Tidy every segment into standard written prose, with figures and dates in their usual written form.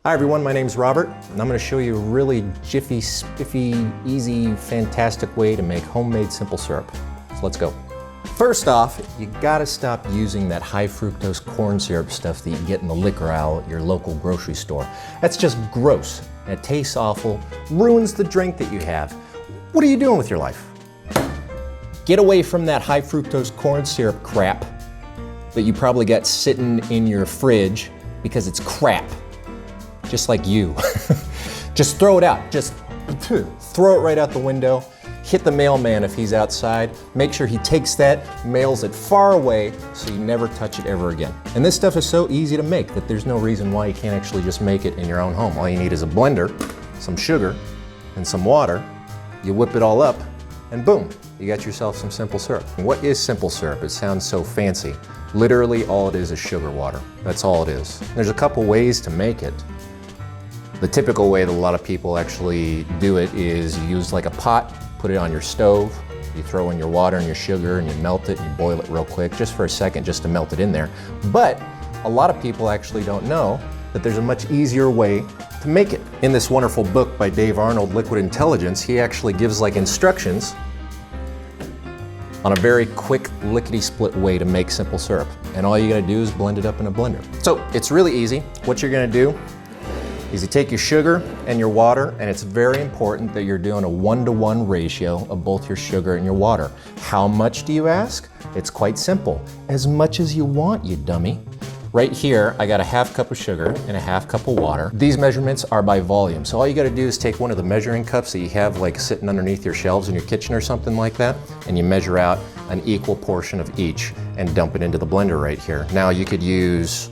Hi everyone, my name's Robert, and I'm going to show you a really jiffy, spiffy, easy, fantastic way to make homemade simple syrup. So let's go. First off, you gotta stop using that high fructose corn syrup stuff that you get in the liquor aisle at your local grocery store. That's just gross, and it tastes awful, ruins the drink that you have. What are you doing with your life? Get away from that high fructose corn syrup crap that you probably got sitting in your fridge because it's crap. Just like you. Just throw it out. Just throw it right out the window. Hit the mailman if he's outside. Make sure he takes that, mails it far away so you never touch it ever again. And this stuff is so easy to make that there's no reason why you can't actually just make it in your own home. All you need is a blender, some sugar, and some water. You whip it all up, and boom, you got yourself some simple syrup. And what is simple syrup? It sounds so fancy. Literally all it is sugar water. That's all it is. There's a couple ways to make it. The typical way that a lot of people actually do it is you use like a pot, put it on your stove, you throw in your water and your sugar and you melt it and you boil it real quick, just for a second, just to melt it in there. But a lot of people actually don't know that there's a much easier way to make it. In this wonderful book by Dave Arnold, Liquid Intelligence, he actually gives like instructions on a very quick lickety-split way to make simple syrup. And all you gotta do is blend it up in a blender. So it's really easy. What you're gonna do is you take your sugar and your water, and it's very important that you're doing a 1-to-1 ratio of both your sugar and your water. How much do you ask? It's quite simple. As much as you want, you dummy. Right here, I got a ½ cup of sugar and a ½ cup of water. These measurements are by volume. So all you gotta do is take one of the measuring cups that you have like sitting underneath your shelves in your kitchen or something like that, and you measure out an equal portion of each and dump it into the blender right here. Now you could use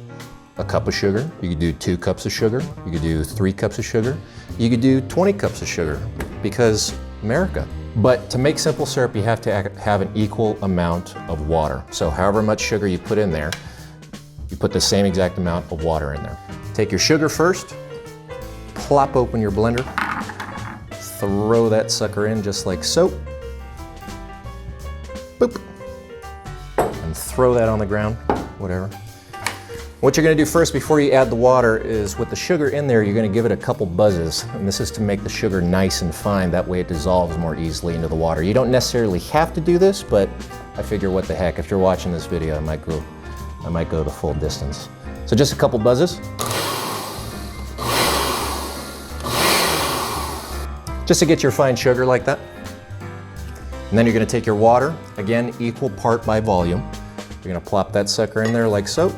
a cup of sugar, you could do 2 cups of sugar, you could do 3 cups of sugar, you could do 20 cups of sugar, because America. But to make simple syrup, you have to have an equal amount of water. So however much sugar you put in there, you put the same exact amount of water in there. Take your sugar first, plop open your blender, throw that sucker in just like so, boop, and throw that on the ground, whatever. What you're gonna do first before you add the water is with the sugar in there, you're gonna give it a couple buzzes. And this is to make the sugar nice and fine. That way it dissolves more easily into the water. You don't necessarily have to do this, but I figure what the heck, if you're watching this video, I might go the full distance. So just a couple buzzes. Just to get your fine sugar like that. And then you're gonna take your water, again, equal part by volume. You're gonna plop that sucker in there like so.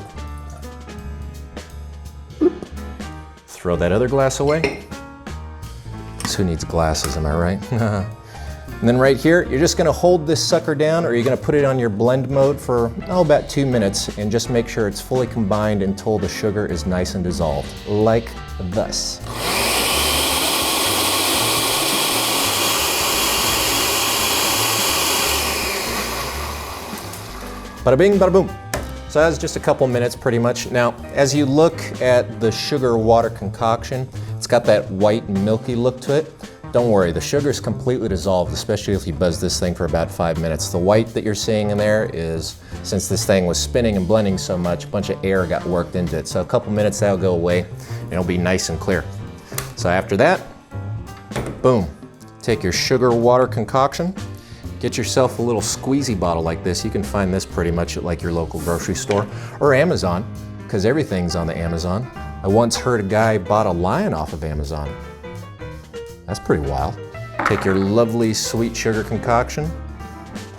Throw that other glass away. Who needs glasses, am I right? And then right here, you're just gonna hold this sucker down, or you're gonna put it on your blend mode for, about 2 minutes, and just make sure it's fully combined until the sugar is nice and dissolved, like thus. Bada bing, bada boom. So that's just a couple minutes pretty much. Now, as you look at the sugar water concoction, it's got that white and milky look to it. Don't worry, the sugar is completely dissolved, especially if you buzz this thing for about 5 minutes. The white that you're seeing in there is, since this thing was spinning and blending so much, a bunch of air got worked into it. So a couple minutes, that'll go away, and it'll be nice and clear. So after that, boom, take your sugar water concoction, get yourself a little squeezy bottle like this. You can find this pretty much at like your local grocery store or Amazon, because everything's on the Amazon. I once heard a guy bought a lion off of Amazon. That's pretty wild. Take your lovely sweet sugar concoction,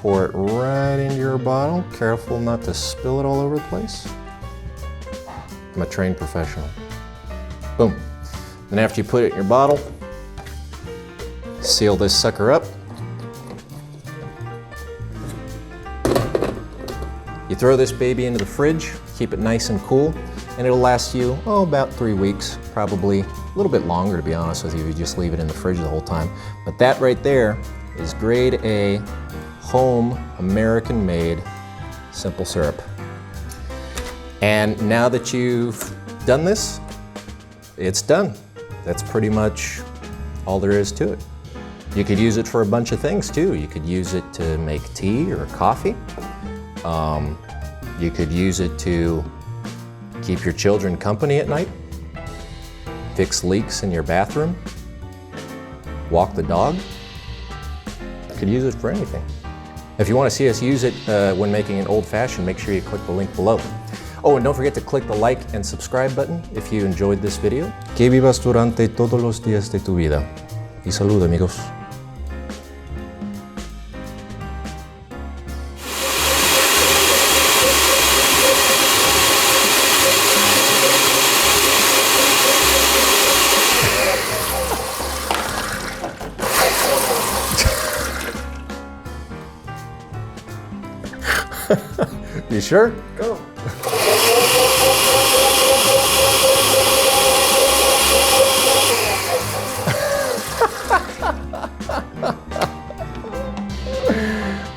pour it right into your bottle. Careful not to spill it all over the place. I'm a trained professional. Boom. Then after you put it in your bottle, seal this sucker up. You throw this baby into the fridge, keep it nice and cool, and it'll last you, about 3 weeks, probably a little bit longer to be honest with you if you just leave it in the fridge the whole time. But that right there is grade A, home, American-made simple syrup. And now that you've done this, it's done. That's pretty much all there is to it. You could use it for a bunch of things too. You could use it to make tea or coffee. You could use it to keep your children company at night. fix leaks in your bathroom, walk the dog. You could use it for anything. If you want to see us use it when making an old-fashioned, make sure you click the link below. Oh, and don't forget to click the like and subscribe button if you enjoyed this video. Que vivas durante todos los días de tu vida. Y salud, amigos. You sure? Go.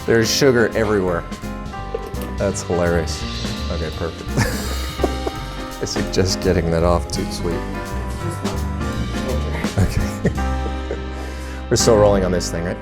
There's sugar everywhere. That's hilarious. Okay, perfect. I suggest getting that off too sweet. Okay. We're still rolling on this thing, right?